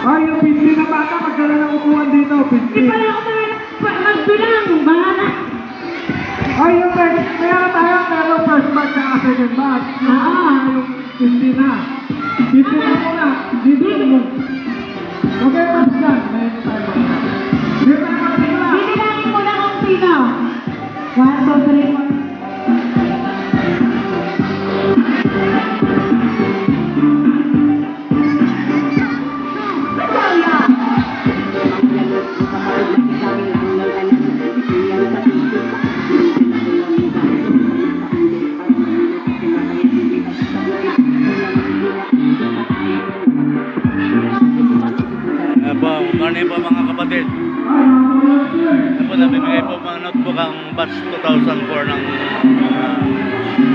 Ay, yung 50 na bata, magkala ng upuan dito, 50. Hindi pala ako magbilang, bahala. Ay, yung kaya tayo, pero first batch na second batch. Yung 50 na. 50 na muna, dito mo. Okay, mas dyan, may tayo ba? Dito tayo magsimula. Bibilangin muna kung sino. 1, 2, 3, 4. Morning po mga kapatid. Ito po, nabibigay po mga notebook ang batch 2004 ng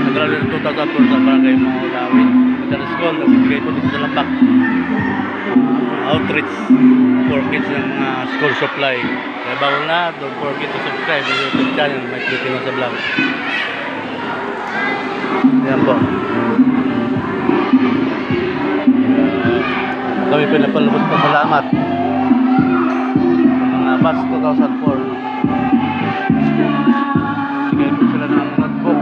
nag-graduate 2004 sa Barangay Mangulawin Middle School. Nabibigay po dito sa Lampak. Outreach for kids ng mga school supply. Kaya bago na, don't forget to subscribe sa YouTube channel. May click na sa vlog. Yan po. Kami pinapalabas pa salamat. Batch 2004. Bigay po sila ng notebook.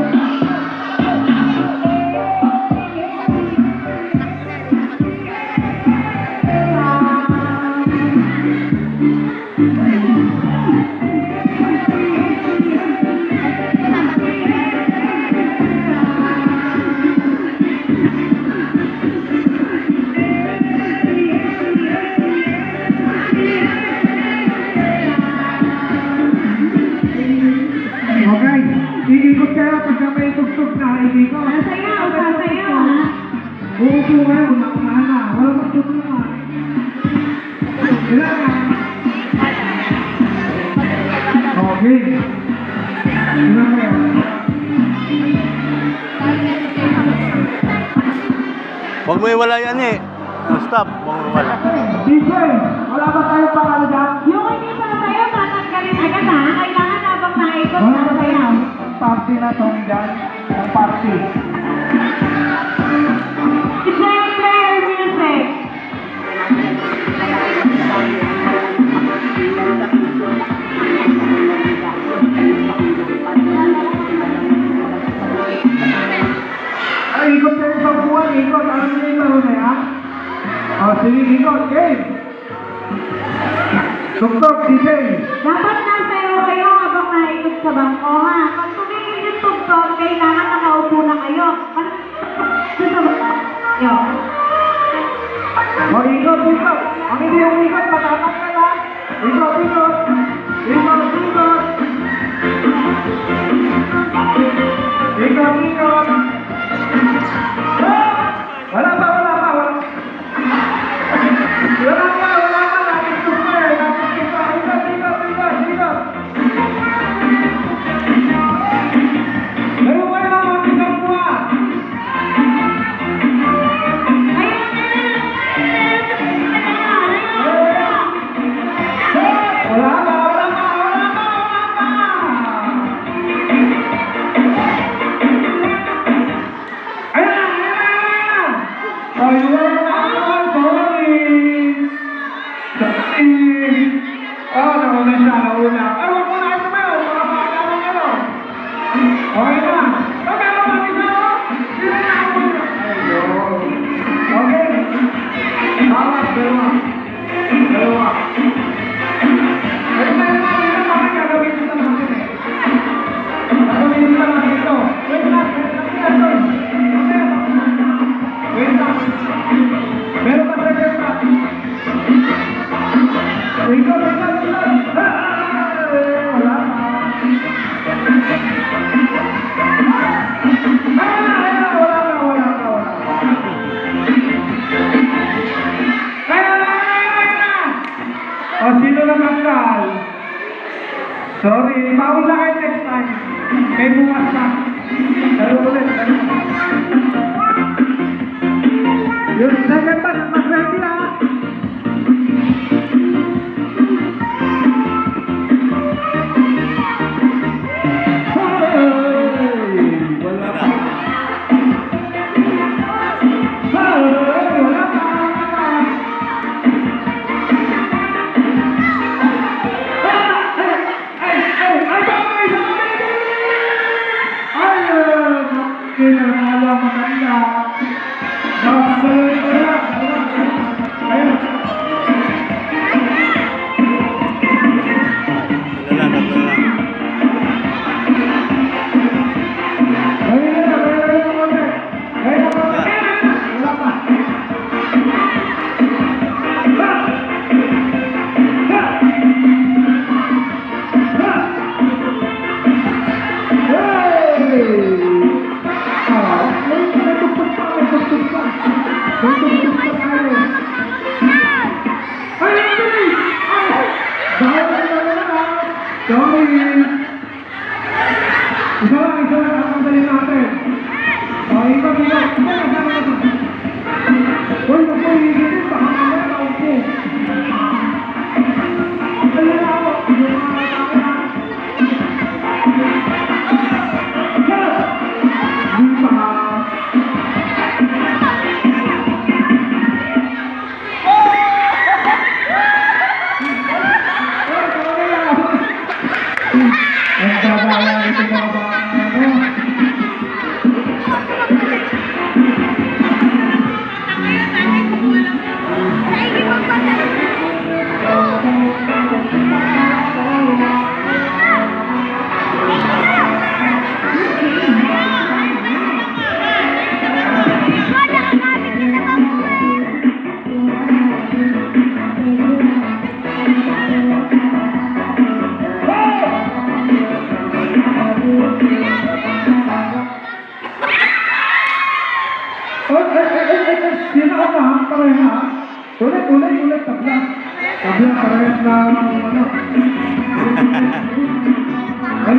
Okay, iikot kayo pagka may tugtog na, iikot. Sasayaw, sasayaw. Uupo kayo, unahan na. Wala magtugtog na. Ilan na? Okay. Ilan kayo? Huwag mo iwala yan eh. Stop, huwag mo iwala. DJ, wala ba tayong pangalan dyan? Yung hindi sasayaw, tatanggalin agad ha. Kailangan habang naikot, Wala ba sasayaw. tayong party na song dyan? Ang party. Declare music. Ay, ikot kayo sa buwan, ikot. Alam niyo yung laro na yan? O, sige, ikot, game. Tugtog, DJ. Dapat nasayaw kayo habang naikot sa bangko ha. Pag tumigil yung tugtog, kailangan nakaupo na kayo. Yo. O, ikot, ikot. Ang hindi yung ikot, matatang ka lang. Ikot, ikot. Ikot, ikot. Ikot, ikot. Wala pa, wala pa, wala. Wala pa, wala pa. Nakikot na eh. Nakikot na. Ikot, ikot, ikot, ikot. Meron kayo ng mga isang buwan. Wala pa, wala pa, wala pa, wala pa. Ayan na, ayan na, ayan na. Ayun na, sorry. Sorry. Oh, nauna siya, nauna. Ay, wag mo na kayo tumayo. Baka makakalaman ka no. Okay na. Okay, lumaki siya, oh. Sino na ako na? Ayun. Okay. Tama, dalawa. Dalawa. Ito na yun natin, bakit gagawin ito sa natin eh? Gagawin ito sa natin ito. Wait lang, wait lang. Meron pa sa ganda. Ikaw, ikaw, ikaw. Wala pa. Wala pa, wala pa, wala pa. Kaya na. O, sino na manggal? Sorry, bawal na kayo next time. May bukas na. Dalo ulit, dalo. Yung second batch, mas ready ha. Wala pa. Wala pa. tugtog pa tayo. Ay, Anthony! Ay! Bawal na. Sorry. Isa lang, ang dali natin. Okay, ikot. Uy, naku, higit. Baka mamaya naupo. Ayun na ako. Ayun na ako. Ulit, tabla, parehas na, ano. Ay,